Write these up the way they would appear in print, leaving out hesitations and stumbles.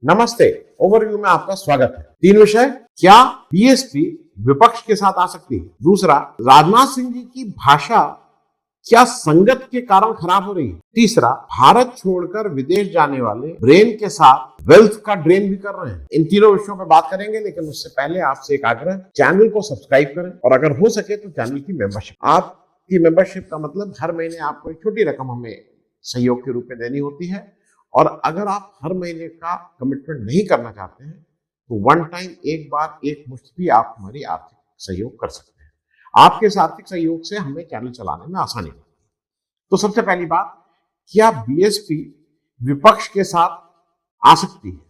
नमस्ते। ओवरव्यू में आपका स्वागत है। 3 विषय। क्या बीएसपी विपक्ष के साथ आ सकती है? दूसरा, राजनाथ सिंह जी की भाषा क्या संगत के कारण खराब हो रही है? तीसरा, भारत छोड़कर विदेश जाने वाले ब्रेन के साथ वेल्थ का ड्रेन भी कर रहे हैं। इन तीनों विषयों पर बात करेंगे, लेकिन उससे पहले आपसे एक आग्रह, चैनल को सब्सक्राइब करें और अगर हो सके तो चैनल की मेंबरशिप। आपकी मेंबरशिप का मतलब हर महीने आपको एक छोटी रकम हमें सहयोग के रूप में देनी होती है, और अगर आप हर महीने का कमिटमेंट नहीं करना चाहते हैं तो वन टाइम एक बार एक मुश्त भी आप हमारी आर्थिक सहयोग कर सकते हैं। आपके इस आर्थिक सहयोग से हमें चैनल चलाने में आसानी होती है। तो सबसे पहली बात, क्या बीएसपी विपक्ष के साथ आ सकती है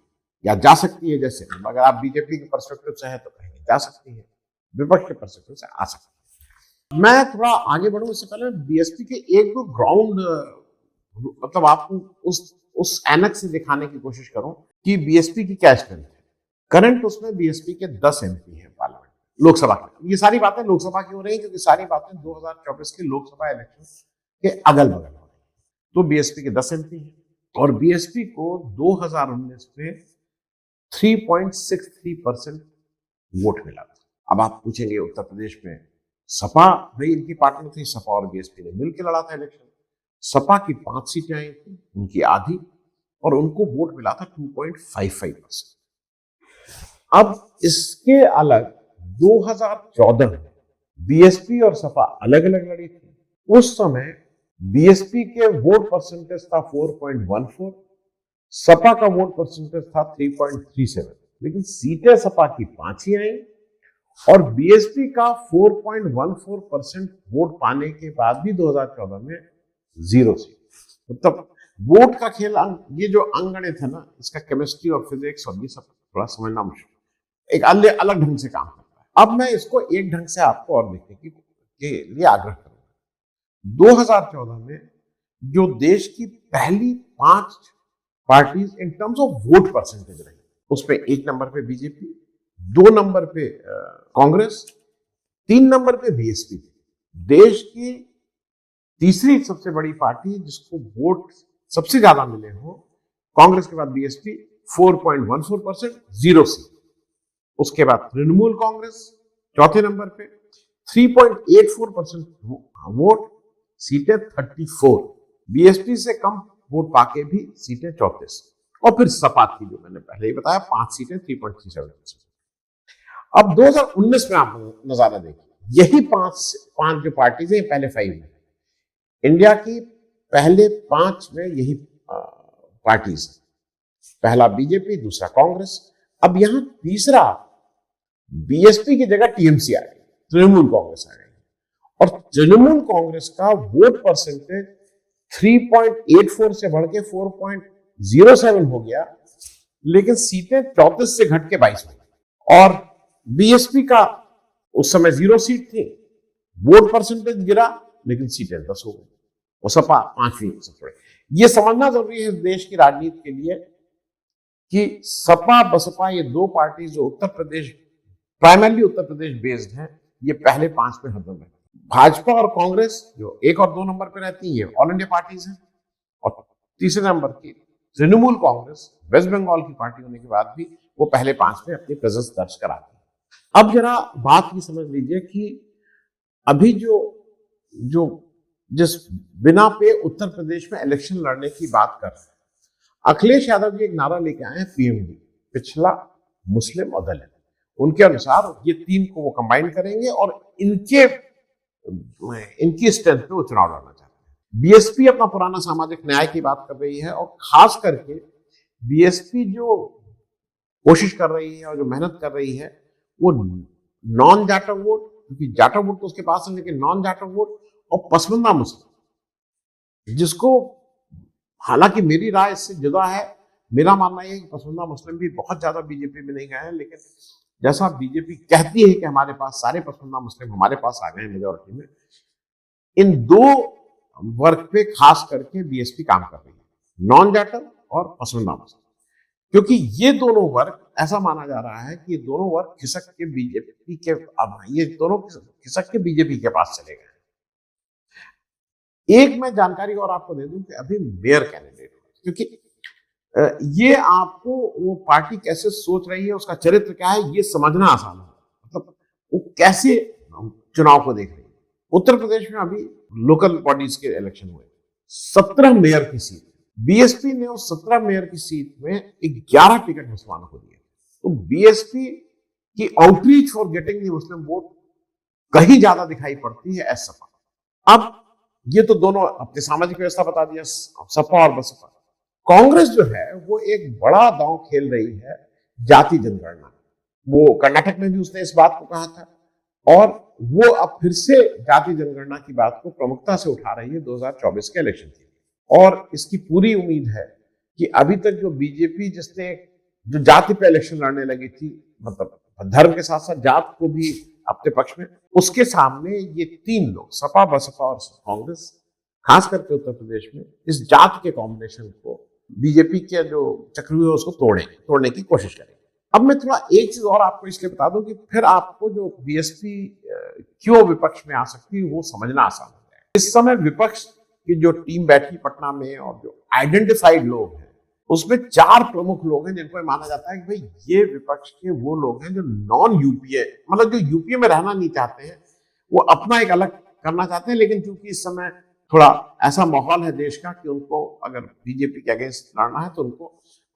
या जा सकती है? जैसे अगर आप बीजेपी के पर्सपेक्टिव से है तो कहेंगे जा सकती है, विपक्ष के पर्सपेक्टिव से आ सकती है। मैं थोड़ा आगे बढ़ूं इससे पहले बीएसपी के एक दो ग्राउंड, मतलब आपको उस एनक से दिखाने की कोशिश करूं कि बीएसपी की क्या स्ट्रेंथ है। करंट उसमें बीएसपी के 10 एमपी हैं पार्लियामेंट, लोकसभा के। ये सारी बातें लोकसभा की हो रही हैं क्योंकि सारी बातें 2024 के लोकसभा इलेक्शन के अगल बगल हो रही है। तो बीएसपी के 10 एमपी हैं और बीएसपी को 2019 में 3.63% वोट मिला था। अब आप पूछेंगे उत्तर प्रदेश में सपा, भाई इनकी पार्टनर थी, सपा और बीएसपी ने मिलकर लड़ा था इलेक्शन। सपा की 5 सीटें आई थी, उनकी आधी, और उनको वोट मिला था 2.55%। अब इसके अलग 2014 में बीएसपी और सपा अलग अलग लड़ी थी। उस समय बीएसपी के वोट परसेंटेज था 4.14, सपा का वोट परसेंटेज था 3.37, लेकिन सीटें सपा की 5 ही आई और बीएसपी का 4.14% वोट पाने के बाद भी 2014 में 0 सीट। मतलब वोट का खेल, ये जो अंगणित है ना, इसका केमिस्ट्री और फिजिक्स और ये सब थोड़ा समझना मुश्किल, एक अलग ढंग से काम करता है। अब मैं इसको एक ढंग से आपको और देखने के लिए आग्रह करूंगा। 2014 में जो देश की पहली 5 parties in terms of vote percentage रही, उसमें 1 नंबर पे बीजेपी, 2 नंबर पे कांग्रेस, 3 नंबर पे बीएसपी। देश की तीसरी सबसे बड़ी पार्टी जिसको वोट सबसे ज्यादा मिले हो, कांग्रेस के बाद बीएसपी 4.14%, 0 सीट। उसके बाद तृणमूल कांग्रेस चौथे नंबर पे 3.84% वोट, सीटें 34। बीएसपी से कम वोट पाके भी सीटें 34। और फिर सपा थी जो मैंने पहले ही बताया, 5 सीटें 3.37%। अब 2019 में आप नजारा देखिए, यही पांच जो पार्टीज है, पहले 5 है इंडिया की, पहले 5 में यही पार्टीज, पहला बीजेपी, दूसरा कांग्रेस। अब यहां तीसरा बीएसपी की जगह टीएमसी आ गई, तृणमूल कांग्रेस आ गई, और तृणमूल कांग्रेस का वोट परसेंटेज 3.84 से बढ़ के 4.07 हो गया, लेकिन सीटें 34 से घट के 22 हो गई। और बीएसपी का उस समय 0 सीट थी, वोट परसेंटेज गिरा, लेकिन सीटें 10 हो गई, और सपा 5वीं सबसे बड़ी। ये समझना जरूरी है इस देश की राजनीति के लिए कि सपा बसपा, ये 2 पार्टी जो उत्तर प्रदेश, प्राइमरली उत्तर प्रदेश बेस्ड है, ये पहले 5 में हरदम है। भाजपा और कांग्रेस जो 1 और 2 नंबर पर रहती है, ऑल इंडिया पार्टीज हैं, और तीसरे नंबर की तृणमूल कांग्रेस वेस्ट बंगाल की पार्टी होने के बाद भी वो पहले 5 में अपनी प्रेजेंस दर्ज कराती है। अब जरा बात ये समझ लीजिए कि अभी जो जो जिस बिना पे उत्तर प्रदेश में इलेक्शन लड़ने की बात कर रहे हैं, अखिलेश यादव जी एक नारा लेके आए हैं, पीएमडी, पिछला, मुस्लिम और दलित। उनके अनुसार ये 3 को वो कंबाइन करेंगे और इनकी स्ट्रेंथ पे वो चुनाव लड़ना चाहते हैं। बीएसपी अपना पुराना सामाजिक न्याय की बात कर रही है, और खास करके बीएसपी जो कोशिश कर रही है और जो मेहनत कर रही है, वो नॉन जाटव वोट, क्योंकि जाटव वोट तो उसके पास है, लेकिन नॉन जाटव वोट और पसमंदा मुस्लिम, जिसको, हालांकि मेरी राय इससे जुदा है, मेरा मानना यह है कि पसमंदा मुस्लिम भी बहुत ज्यादा बीजेपी में नहीं गए हैं, लेकिन जैसा बीजेपी कहती है कि हमारे पास सारे पसमंदा मुस्लिम हमारे पास आ गए हैं मेजोरिटी में, इन 2 वर्ग पे खास करके बीएसपी काम कर रही है, नॉन जाटव और पसमंदा मुस्लिम, क्योंकि ये दोनों वर्ग, ऐसा माना जा रहा है कि ये दोनों वर्ग खिसक के बीजेपी के, अब ये दोनों खिसक के बीजेपी के पास चले गए। एक मैं जानकारी और आपको दे दूं कि अभी मेयर कैंडिडेट, क्योंकि ये आपको वो पार्टी कैसे सोच रही है, उसका चरित्र क्या है, ये समझना आसान है। मतलब वो कैसे चुनाव को देख रही है। उत्तर प्रदेश में अभी लोकल बॉडीज के इलेक्शन हुए, 17 मेयर की सीट, बीएसपी ने उस 17 मेयर की सीट में 11 टिकट मुसलमानों को दिए। तो बीएसपी की outreach for getting the Muslim vote कहीं ज्यादा दिखाई पड़ती है एस सपा। अब ये तो दोनों अपनी सामाजिक व्यवस्था बता दिया, सपा और बसपा। कांग्रेस जो है वो एक बड़ा दांव खेल रही है जाति जनगणना। वो कर्नाटक में भी उसने इस बात को कहा था, और वो अब फिर से जाति जनगणना की बात को प्रमुखता से उठा रही है 2024 के इलेक्शन के लिए। और इसकी पूरी उम्मीद है कि अभी तक जो बीजेपी जिसने जो जाति पे इलेक्शन लड़ने लगी थी, मतलब धर्म के साथ साथ जात को भी अपने पक्ष में, उसके सामने ये तीन लोग, सपा बसपा और कांग्रेस, खास करके उत्तर प्रदेश में इस जात के कॉम्बिनेशन को, बीजेपी के जो चक्रव्यूह है उसको तोड़ने की कोशिश करेंगे। अब मैं थोड़ा एक चीज और आपको इसलिए बता दूं कि फिर आपको जो बीएसपी क्यों विपक्ष में आ सकती है वो समझना आसान हो जाए। इस समय विपक्ष की जो टीम बैठी पटना में, और जो आइडेंटिफाइड लोग हैं, उसमें 4 प्रमुख लोग हैं जिनको माना जाता है कि भाई ये विपक्ष के वो लोग हैं जो नॉन यूपीए, मतलब जो यूपीए में रहना नहीं चाहते हैं, वो अपना एक अलग करना चाहते हैं, लेकिन चूंकि इस समय थोड़ा ऐसा माहौल है देश का कि उनको अगर बीजेपी के अगेंस्ट लड़ना है तो उनको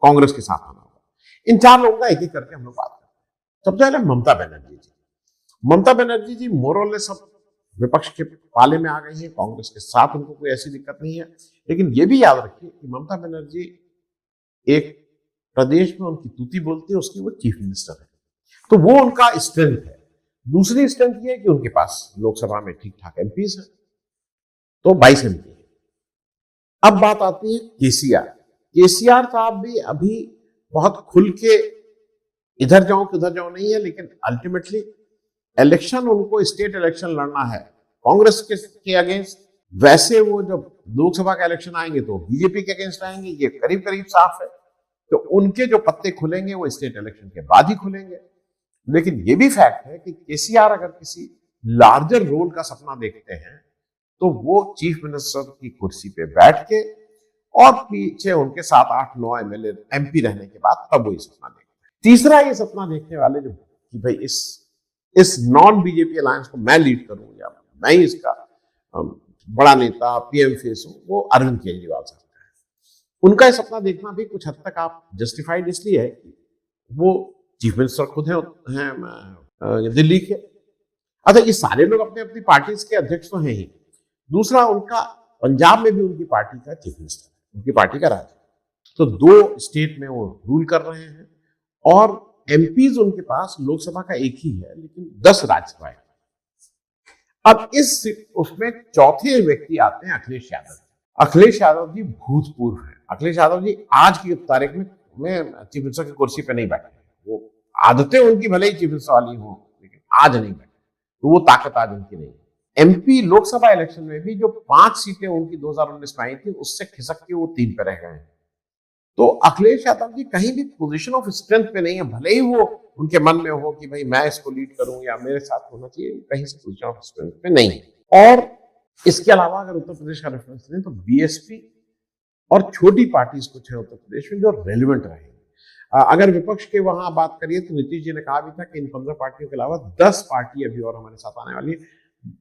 कांग्रेस के साथ आना होगा। इन 4 लोगों का एक एक करके हम लोग बात करते हैं। सबसे पहले ममता बनर्जी जी। ममता बनर्जी जी मोरलेस सब विपक्ष के पाले में आ गई है, कांग्रेस के साथ उनको कोई ऐसी दिक्कत नहीं है। लेकिन ये भी याद रखिए कि ममता बनर्जी एक प्रदेश में उनकी तूती बोलती है, उसकी वो चीफ मिनिस्टर है, तो वो उनका स्ट्रेंथ है। दूसरी स्ट्रेंथ ये है कि उनके पास लोकसभा में ठीक ठाक एमपीज है, तो 22 एमपी है। अब बात आती है केसीआर। केसीआर साहब भी अभी बहुत खुल के इधर जाऊं कि उधर जाऊं नहीं है, लेकिन अल्टीमेटली इलेक्शन उनको स्टेट इलेक्शन लड़ना है कांग्रेस के अगेंस्ट। वैसे वो जब लोकसभा का इलेक्शन आएंगे तो बीजेपी के अगेंस्ट आएंगे, ये करीब करीब साफ है। तो उनके जो पत्ते खुलेंगे वो स्टेट इलेक्शन के बाद ही खुलेंगे। लेकिन ये भी फैक्ट है कि केसीआर अगर किसी लार्जर रोल का सपना देखते हैं तो वो चीफ मिनिस्टर की कुर्सी पे बैठ के और पीछे उनके 7-8-9 एमएलए एमपी रहने के बाद तब वो ये सपना देखते हैं। तीसरा ये सपना देखने वाले जो कि भाई इस नॉन बीजेपी अलायंस को मैं लीड करूं, या मैं ही इसका बड़ा नेता पीएम फेस हूं, वो अरविंद केजरीवाल साहब का है। उनका ये सपना देखना भी कुछ हद तक आप जस्टिफाइड इसलिए है कि वो चीफ मिनिस्टर खुद हैं दिल्ली के। अच्छा, ये सारे लोग अपने अपनी पार्टी के अध्यक्ष तो हैं ही। दूसरा, उनका पंजाब में भी उनकी पार्टी का चीफ मिनिस्टर है, उनकी पार्टी का राज। तो 2 स्टेट में वो रूल कर रहे हैं, और एमपीज उनके पास लोकसभा का एक ही है, लेकिन 10 राज्यसभा है। अब उसमें चौथे व्यक्ति आते हैं अखिलेश यादव। अखिलेश यादव जी भूतपूर्व है। अखिलेश यादव जी आज की तारीख में चीफ मिनिस्टर की कुर्सी पर नहीं बैठे। वो आदतें उनकी भले ही चीफ मिनिस्टर वाली हो, लेकिन आज नहीं बैठे, तो वो ताकत आज उनकी नहीं है। एमपी लोकसभा इलेक्शन में भी जो 5 सीटें उनकी 2019 में आई थी, उससे खिसक के वो 3 पे रह गए हैं। तो अखिलेश यादव जी कहीं भी पोजीशन ऑफ स्ट्रेंथ पे नहीं है, भले ही वो उनके मन में हो कि भाई मैं इसको लीड करूं या मेरे साथ होना चाहिए, कहीं से पोजीशन ऑफ स्ट्रेंथ पे नहीं है। और इसके अलावा अगर उत्तर प्रदेश का रेफरेंस लें तो बीएसपी और छोटी पार्टीज कुछ है उत्तर प्रदेश में जो रेलिवेंट रहेंगे। अगर विपक्ष के वहां बात करिए तो नीतीश जी ने कहा भी था कि इन 15 पार्टियों के अलावा 10 पार्टी अभी और हमारे साथ आने वाली है।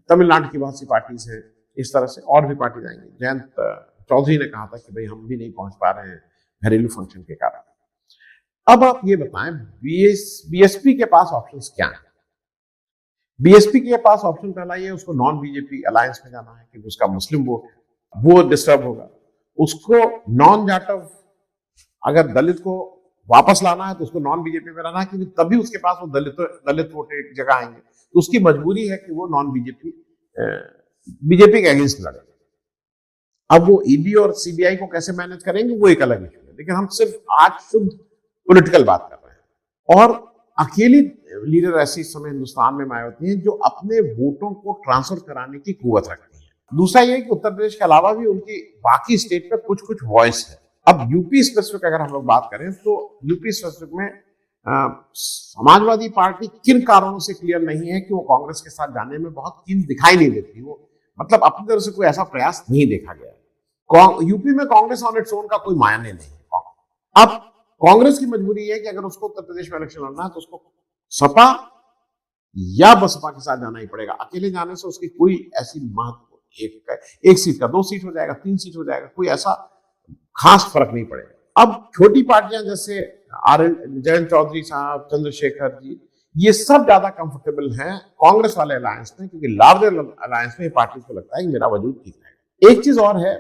तमिलनाडु की बहुत सी पार्टीज हैं, इस तरह से और भी पार्टीज आएंगी। जयंत चौधरी ने कहा था कि भाई हम भी नहीं पहुंच पा रहे हैं घरेलू फंक्शन के कारण। अब आप ये बताएं बीएसपी के पास ऑप्शंस क्या हैं? बीएसपी के पास ऑप्शन पहला ये, उसको नॉन बीजेपी अलायंस में जाना है क्योंकि उसका मुस्लिम वोट है, वो डिस्टर्ब होगा। उसको नॉन जाटव, अगर दलित को वापस लाना है तो उसको नॉन बीजेपी में रहना है, क्योंकि तभी उसके पास वो दलित वोट एक जगह आएंगे। तो उसकी मजबूरी है कि वो नॉन बीजेपी के अगेंस्ट लड़े। अब वो ईडी और सीबीआई को कैसे मैनेज करेंगे वो एक अलग इशू है, लेकिन हम सिर्फ आज शुद्ध पॉलिटिकल बात कर रहे हैं। और अकेली लीडर ऐसी इस समय हिंदुस्तान में मायावती हैं जो अपने वोटों को ट्रांसफर कराने की कुव्वत रखती है। दूसरा ये कि उत्तर प्रदेश के अलावा भी उनकी बाकी स्टेट पे कुछ कुछ वॉइस है। अब यूपी स्पेसिफिक अगर हम लोग बात करें तो यूपी स्पेसिफिक में समाजवादी पार्टी किन कारणों से क्लियर नहीं है कि वो कांग्रेस के साथ जाने में बहुत कीन दिखाई नहीं देती। वो मतलब अपनी तरफ से कोई ऐसा प्रयास नहीं देखा गया है। यूपी में कांग्रेस ऑन इट्स ओन का कोई मायने नहीं है। अब कांग्रेस की मजबूरी है कि अगर उसको उत्तर प्रदेश में इलेक्शन लड़ना है तो उसको सपा या बसपा के साथ जाना ही पड़ेगा। अकेले जाने से उसकी कोई ऐसी महत्व, एक सीट का 2 सीट हो जाएगा, 3 सीट हो जाएगा, कोई ऐसा खास फर्क नहीं पड़ेगा। अब छोटी पार्टियां जैसे जयंत चौधरी साहब, चंद्रशेखर जी, ये सब ज्यादा कंफर्टेबल हैं कांग्रेस वाले अलायंस में, क्योंकि लार्जर अलायंस में पार्टी को लगता है कि मेरा वजूद ठीक रहेगा। एक चीज और है,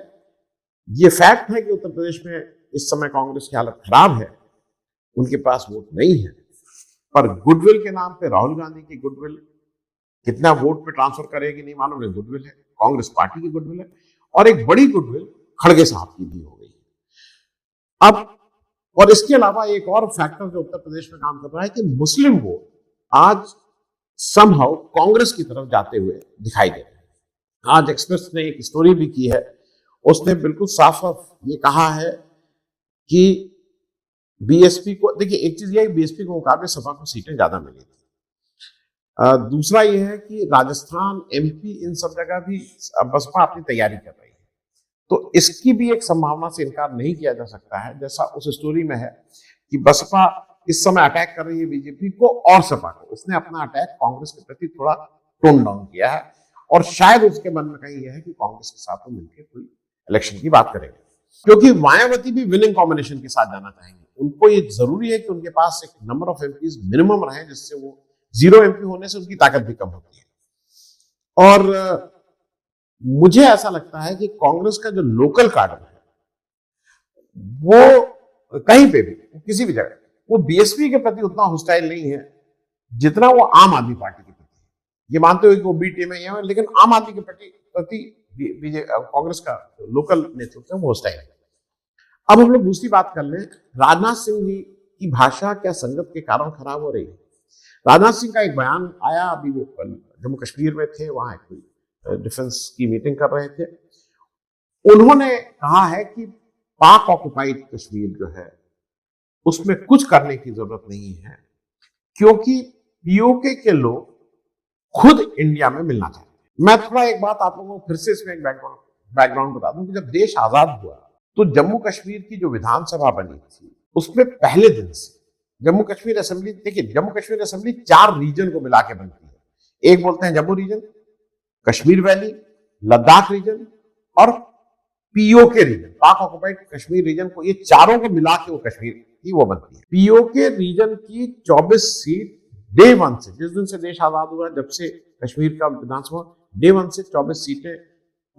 ये फैक्ट है कि उत्तर प्रदेश में इस समय कांग्रेस की हालत खराब है, उनके पास वोट नहीं है, पर गुडविल के नाम पे राहुल गांधी की गुडविल कितना वोट पे ट्रांसफर करेगी नहीं मालूम, है गुडविल है, कांग्रेस पार्टी की गुडविल है, और एक बड़ी गुडविल खड़गे साहब की भी हो गई है। अब और इसके अलावा एक और फैक्टर जो उत्तर प्रदेश में काम कर रहा है कि मुस्लिम वोट आज समहाउ कांग्रेस की तरफ जाते हुए दिखाई दे रहे हैं। आज एक्सप्रेस ने एक स्टोरी भी की है, उसने बिल्कुल साफ साफ ये कहा है कि बीएसपी को, देखिए एक चीज ये है, बीएसपी के मुकाबले सपा को सीटें ज्यादा मिली थी। दूसरा ये है कि राजस्थान, एमपी, इन सब जगह भी बसपा अपनी तैयारी कर रही है, तो इसकी भी एक संभावना से इनकार नहीं किया जा सकता है, जैसा उस स्टोरी में है कि बसपा इस समय अटैक कर रही है बीजेपी को और सपा को। उसने अपना अटैक कांग्रेस के प्रति थोड़ा टोन डाउन किया है, और शायद उसके मन में कहीं यह है कि कांग्रेस के साथ मिलकर कोई इलेक्शन की बात करेंगे, क्योंकि मायावती भी विनिंग कॉम्बिनेशन के साथ जाना चाहेंगे। उनको ये जरूरी है कि उनके पास एक नंबर ऑफ एमपीज मिनिमम रहे, जिससे वो 0 एमपी होने से उनकी ताकत भी कम होती है। और मुझे ऐसा लगता है कि कांग्रेस का जो लोकल कार्डर है वो कहीं पे भी, किसी भी जगह, वो बीएसपी के प्रति उतना हॉस्टाइल नहीं है जितना वो आम आदमी पार्टी के प्रति। ये मानते हुए कि वो बी टीम है, लेकिन आम आदमी के प्रति कांग्रेस का लोकल नेतृत्व वो हॉस्टाइल है। अब हम लोग दूसरी बात कर लें, राजनाथ सिंह जी की भाषा क्या संगत के कारण खराब हो रही है। राजनाथ सिंह का एक बयान आया, अभी वो जम्मू कश्मीर में थे, वहां कोई डिफेंस की मीटिंग कर रहे थे, उन्होंने कहा है कि पाक ऑक्युपाइड कश्मीर जो है उसमें कुछ करने की जरूरत नहीं है, क्योंकि पीओके के लोग खुद इंडिया में मिलना चाहते हैं। मैं थोड़ा एक बात आप लोगों को फिर से इसमें एक बैकग्राउंड बता दूं कि जब देश आजाद हुआ तो जम्मू कश्मीर की जो विधानसभा बनी थी उसमें पहले दिन से जम्मू कश्मीर असेंबली, देखिए जम्मू कश्मीर असेंबली 4 रीजन को मिला के बनती है। एक बोलते हैं Jammu region, Kashmir valley, Ladakh region और PoK region, Pak occupied Kashmir region को, ये चारों को मिला के वो कश्मीर की वो बनती है। पीओके रीजन की 24 सीट डे 1 से, जिस दिन से देश आजाद हुआ, जब से कश्मीर का विधानसभा, डे 1 से 24 सीटें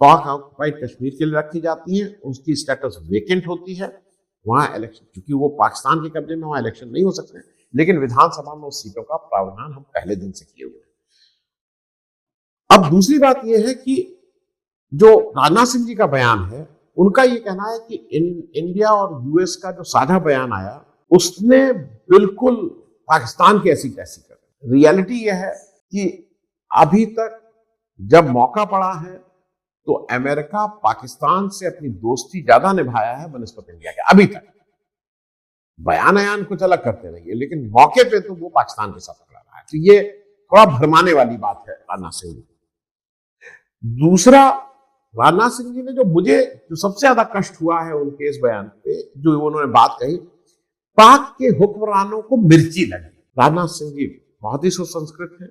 पाक ऑक्युपाइड कश्मीर के लिए रखी जाती हैं, उसकी स्टेटस वेकेंट होती है, वहां इलेक्शन, क्योंकि वो पाकिस्तान के कब्जे में, वहां इलेक्शन नहीं हो सकते, लेकिन विधानसभा में उस सीटों का प्रावधान हम पहले दिन से किए हुए हैं। अब दूसरी बात यह है कि जो राजनाथ सिंह जी का बयान है, उनका ये कहना है कि इंडिया और यूएस का जो साझा बयान आया उसने बिल्कुल पाकिस्तान की ऐसी तैसी कर। रियलिटी यह है कि अभी तक जब मौका पड़ा है तो अमेरिका पाकिस्तान से अपनी दोस्ती ज्यादा निभाया है बनस्पत इंडिया के। अभी तक बयान कुछ अलग करते रहिए, लेकिन मौके पे तो वो पाकिस्तान के साथ खड़ा रहा है। तो ये थोड़ा भरमाने वाली बात है राजनाथ सिंह जी। दूसरा, राजनाथ सिंह जी ने जो सबसे ज्यादा कष्ट हुआ है उनके इस बयान पे, जो उन्होंने बात कही, पाक के हुक्मरानों को मिर्ची लगी। राजनाथ सिंह जी बहुत ही सुसंस्कृत है,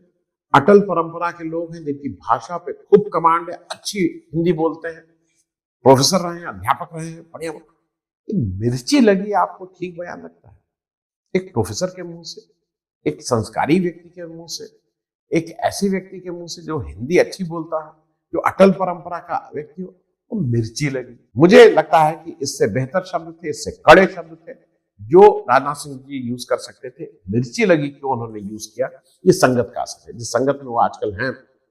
अटल परंपरा के लोग हैं, जिनकी भाषा पे खूब कमांड है, अच्छी हिंदी बोलते हैं, प्रोफेसर रहे हैं, अध्यापक रहे हैं, बढ़िया। मिर्ची लगी आपको ठीक बयान लगता है? एक प्रोफेसर के मुंह से, एक संस्कारी व्यक्ति के मुंह से, एक ऐसे व्यक्ति के मुंह से जो हिंदी अच्छी बोलता है, जो अटल परंपरा का व्यक्ति हो, वो मिर्ची लगी। मुझे लगता है कि इससे बेहतर शब्द थे, इससे कड़े शब्द थे जो राजनाथ सिंह जी यूज कर सकते थे। मिर्ची लगी क्यों उन्होंने यूज किया, ये संगत का असर है। जिस संगत में वो आजकल हैं,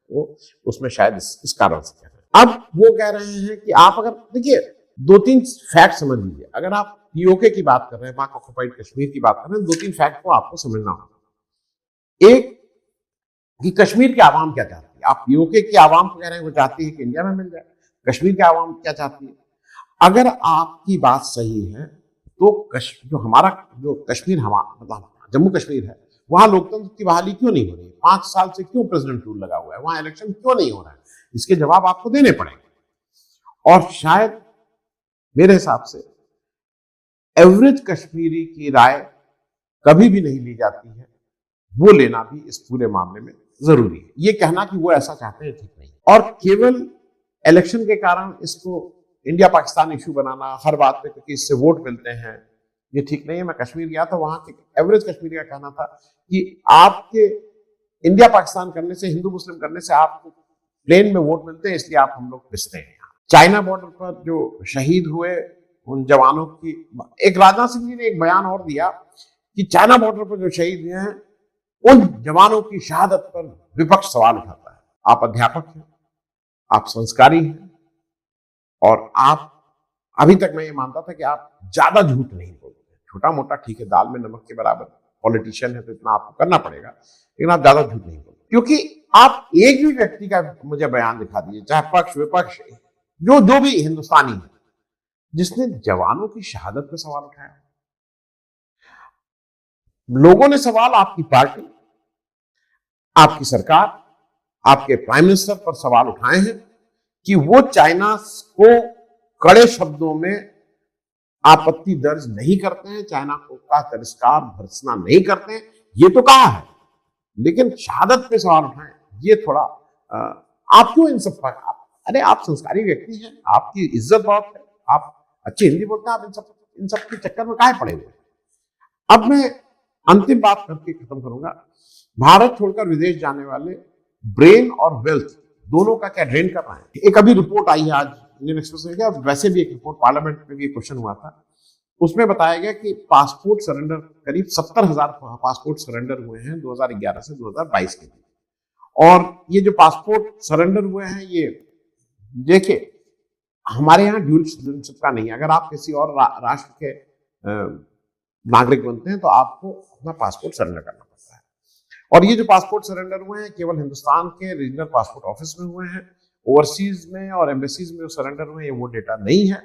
वो उसमें शायद इस कारण से कह रहे हैं। अब वो कह रहे हैं कि आप अगर देखिए 2-3 फैक्ट समझ लीजिए, अगर आप पीओके की बात कर रहे हैं, पाक ऑक्युपाइड कश्मीर की बात कर रहे हैं, 2-3 फैक्ट को आपको समझना होगा। एक कि कश्मीर की आवाम क्या चाहती है। आप पीओके की आवाम को कह रहे हैं वो चाहती है कि इंडिया में मिल जाए, कश्मीर की आवाम क्या चाहती है? अगर आपकी बात सही है तो जो कश्मीर हमारा जम्मू कश्मीर है, वहां लोकतंत्र की बहाली क्यों नहीं हो रही? 5 साल से क्यों प्रेसिडेंट रूल लगा हुआ है? वहां इलेक्शन क्यों नहीं हो रहा है? इसके जवाब आपको देने पड़ेंगे। और शायद मेरे हिसाब से एवरेज कश्मीरी की राय कभी भी नहीं ली जाती है, वो लेना भी इस पूरे मामले में जरूरी है। ये कहना कि वो ऐसा चाहते हैं ठीक नहीं, और केवल इलेक्शन के कारण इसको इंडिया पाकिस्तान इशू बनाना हर बात पे, क्योंकि इससे वोट मिलते हैं, ये ठीक नहीं है। मैं कश्मीर गया तो वहां के एवरेज कश्मीरी का कहना था कि आपके इंडिया पाकिस्तान करने से, हिंदू मुस्लिम करने से आपको प्लेन में वोट मिलते हैं, इसलिए आप हम लोग पिसते हैं। चाइना बॉर्डर पर जो शहीद हुए उन जवानों की, एक राजनाथ सिंह जी ने एक बयान और दिया कि चाइना बॉर्डर पर जो शहीद हुए हैं उन जवानों की शहादत पर विपक्ष सवाल उठाता है। आप अध्यापक हैं, आप संस्कारी हैं, और आप, अभी तक मैं ये मानता था कि आप ज्यादा झूठ नहीं बोलते, छोटा मोटा ठीक है, दाल में नमक के बराबर, पॉलिटिशियन है तो इतना आपको करना पड़ेगा, लेकिन आप ज्यादा झूठ नहीं बोलते। क्योंकि आप एक भी व्यक्ति का मुझे बयान दिखा दीजिए, चाहे पक्ष विपक्ष, जो भी हिंदुस्तानी है, जिसने जवानों की शहादत पर सवाल उठाया। लोगों ने सवाल आपकी पार्टी, आपकी सरकार, आपके प्राइम मिनिस्टर पर सवाल उठाए हैं कि वो चाइना को कड़े शब्दों में आपत्ति दर्ज नहीं करते हैं, चाइना को का तिरस्कार भर्त्सना नहीं करते हैं, ये तो कहा है, लेकिन शहादत पे सवाल उठाएं, ये थोड़ा आप क्यों इन सब पर, अरे आप संस्कारी व्यक्ति हैं, आपकी इज्जत बहुत है, आप अच्छी हिंदी बोलते हैं, आप इन सब के चक्कर में काहे पड़े हुए। अब मैं अंतिम बात करके खत्म करूंगा। भारत छोड़कर विदेश जाने वाले ब्रेन और वेल्थ दोनों का क्या ड्रेन कर रहे हैं। एक अभी रिपोर्ट आई है आज इंडियन एक्सप्रेस में, क्या वैसे भी एक रिपोर्ट पार्लियामेंट में भी क्वेश्चन हुआ था, उसमें बताया गया कि पासपोर्ट सरेंडर, करीब 70,000 पासपोर्ट सरेंडर हुए हैं 2011 से 2022 के बीच। और ये जो पासपोर्ट सरेंडर हुए हैं, ये देखिए, हमारे यहाँ ड्यूल सिटीजनशिप का नहीं है। अगर आप किसी और राष्ट्र के नागरिक बनते हैं तो आपको अपना पासपोर्ट सरेंडर करना पड़ता है। और ये जो पासपोर्ट सरेंडर हुए हैं केवल हिंदुस्तान के रीजनल पासपोर्ट ऑफिस में हुए हैं, ओवरसीज में और एम्बेसीज में जो सरेंडर हुए हैं वो डेटा नहीं है।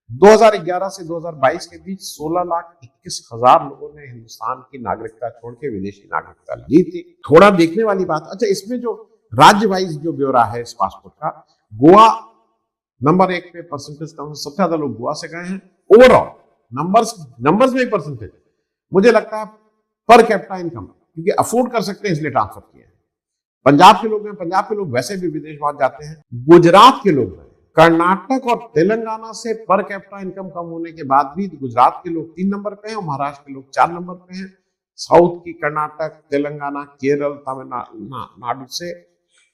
2011 से 2022 के बीच 16,21,000 लोगों ने हिंदुस्तान की नागरिकता छोड़ के विदेशी नागरिकता ली थी। थोड़ा देखने वाली बात, अच्छा इसमें जो राज्य वाइज जो ब्यौरा है इस पासपोर्ट का, गोवा नंबर 1 पे परसेंटेज कम, सबसे ज्यादा लोग गोवा से गए हैं। ओवरऑल नंबर्स में परसेंटेज मुझे लगता है पर कैपिटा इनकम, क्योंकि अफोर्ड कर सकते हैं इसलिए ट्रांसफर किए हैं। पंजाब के लोग हैं, पंजाब के लोग वैसे भी विदेश बहुत जाते हैं। गुजरात के लोग हैं, कर्नाटक और तेलंगाना से पर कैपिटा इनकम कम होने के बाद भी गुजरात के लोग 3 नंबर पे हैं और महाराष्ट्र के लोग 4 नंबर पे हैं। साउथ की कर्नाटक, तेलंगाना, केरल, तमिलनाडु से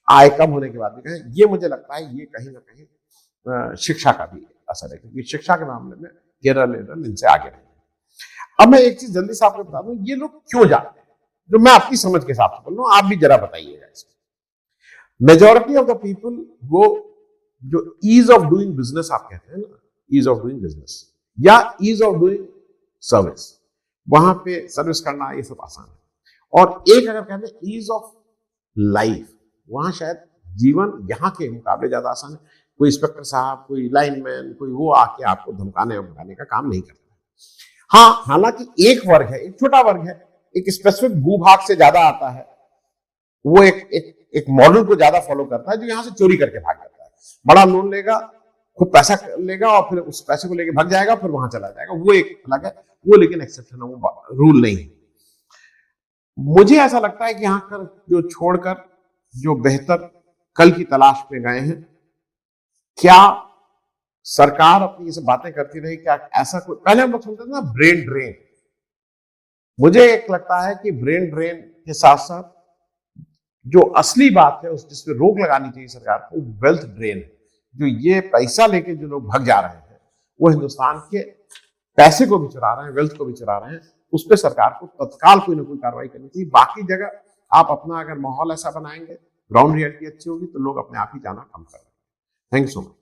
आय कम होने के बाद भी कहें, ये मुझे लगता है ये कहीं ना कहीं शिक्षा का भी असर है, क्योंकि शिक्षा के मामले में केरल इनसे आगे रहे। अब मैं एक चीज जल्दी से आपको बता दूं, ये लोग क्यों जाते हैं, जो मैं अपनी समझ के हिसाब से बोल रहा हूं, आप भी जरा बताइएगा इसमें। Majority of the people go, जो ईज ऑफ डूइंग बिजनेस आप कहते हैं ना, ईज ऑफ डूइंग बिजनेस या ईज ऑफ डूइंग सर्विस, वहां पे सर्विस करना ये सब आसान है। और एक अगर कहते हैं ईज ऑफ लाइफ, वहां शायद जीवन यहाँ के मुकाबले ज्यादा आसान है। कोई इंस्पेक्टर साहब, कोई लाइनमैन, कोई वो आके आपको धमकाने और भगाने का काम नहीं करता है। हाँ, हालांकि एक वर्ग है, एक छोटा वर्ग है, एक स्पेसिफिक भूभाग से ज्यादा आता है, वो एक मॉडल को ज्यादा फॉलो करता है, जो यहां से चोरी करके भाग जाता है। बड़ा लोन लेगा, खूब पैसा लेगा और फिर उस पैसे को लेके भाग जाएगा, फिर वहां चला जाएगा, वो एक अलग है, वो लेकिन एक्सेप्शन है, वो रूल नहीं है। मुझे ऐसा लगता है कि यहां पर जो छोड़कर जो बेहतर कल की तलाश में गए हैं, क्या सरकार अपनी ये सब बातें करती रही, क्या ऐसा कोई, पहले हम लोग सुनते थे ना ब्रेन ड्रेन, मुझे एक लगता है कि ब्रेन ड्रेन के साथ साथ जो असली बात है, उस जिसपे रोक लगानी चाहिए सरकार को, वेल्थ ड्रेन है। जो ये पैसा लेके जो लोग भाग जा रहे हैं, वो हिंदुस्तान के पैसे को भी चुरा रहे हैं, वेल्थ को भी चुरा रहे हैं, उस पर सरकार को तत्काल कोई ना कोई कार्रवाई करनी चाहिए। बाकी जगह आप अपना अगर माहौल ऐसा बनाएंगे, ग्राउंड रियलिटी अच्छी होगी, तो लोग अपने आप ही जाना कम कर देंगे। Thank you so much.